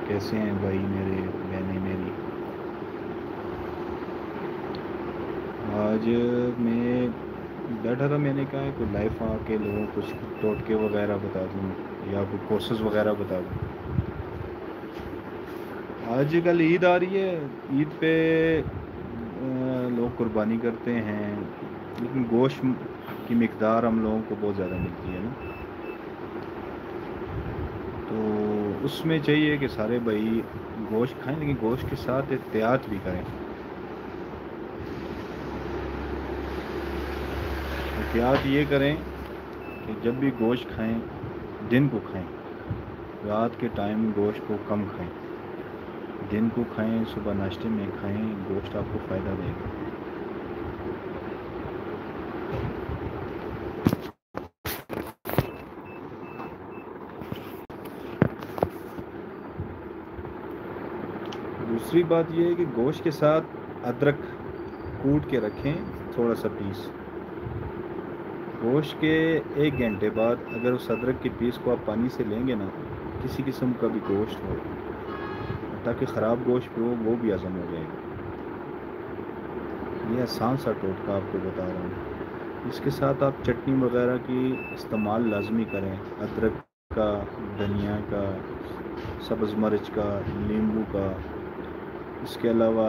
کیسے ہیں بھائی میرے، بہنیں میری؟ آج میں بیٹھا تھا، میں نے کہا کوئی لائف آ کے لوگوں کچھ ٹوٹکے وغیرہ بتا دوں یا کوئی کورسز وغیرہ بتا دوں۔ آج کل عید آ رہی ہے، عید پہ لوگ قربانی کرتے ہیں، لیکن گوشت کی مقدار ہم لوگوں کو بہت زیادہ ملتی ہے نا، تو اس میں چاہیے کہ سارے بھائی گوشت کھائیں، لیکن گوشت کے ساتھ احتیاط بھی کریں۔ احتیاط یہ کریں کہ جب بھی گوشت کھائیں دن کو کھائیں، رات کے ٹائم گوشت کو کم کھائیں، دن کو کھائیں، صبح ناشتے میں کھائیں، گوشت آپ کو فائدہ دے گا۔ دوسری بات یہ ہے کہ گوشت کے ساتھ ادرک کوٹ کے رکھیں، تھوڑا سا پیس۔ گوشت کے 1 گھنٹے بعد اگر اس ادرک کے پیس کو آپ پانی سے لیں گے نا، کسی قسم کا بھی گوشت ہو، تاکہ خراب گوشت ہو وہ بھی ہضم ہو جائے گا۔ یہ آسان سا ٹوٹکا آپ کو بتا رہا ہوں۔ اس کے ساتھ آپ چٹنی وغیرہ کی استعمال لازمی کریں، ادرک کا، دھنیا کا، سبز مرچ کا، لیمبو کا، اس کے علاوہ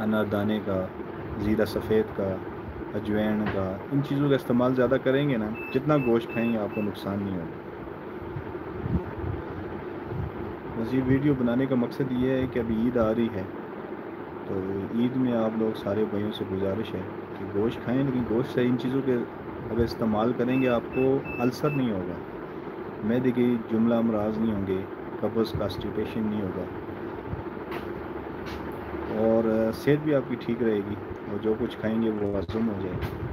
اناردانے کا، زیرہ سفید کا، اجوائن کا، ان چیزوں کا استعمال زیادہ کریں گے نا، جتنا گوشت کھائیں گے آپ کو نقصان نہیں ہوگا۔ بس یہ ویڈیو بنانے کا مقصد یہ ہے کہ ابھی عید آ رہی ہے، تو عید میں آپ لوگ سارے بھائیوں سے گزارش ہے کہ گوشت کھائیں، لیکن گوشت سے ان چیزوں کے اگر استعمال کریں گے آپ کو السر نہیں ہوگا، معدے کی جملہ امراض نہیں ہوں گے، قبض کانسٹیپیشن نہیں ہوگا، اور صحت بھی آپ کی ٹھیک رہے گی، اور جو کچھ کھائیں گے وہ ہضم ہو جائے گا۔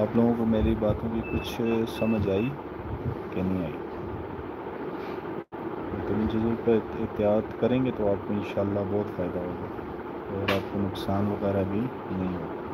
آپ لوگوں کو میری باتوں کی کچھ سمجھ آئی کہ نہیں آئی؟ تو ان چیزوں پر احتیاط کریں گے تو آپ کو انشاءاللہ بہت فائدہ ہوگا، اور آپ کو نقصان وغیرہ بھی نہیں ہوگا۔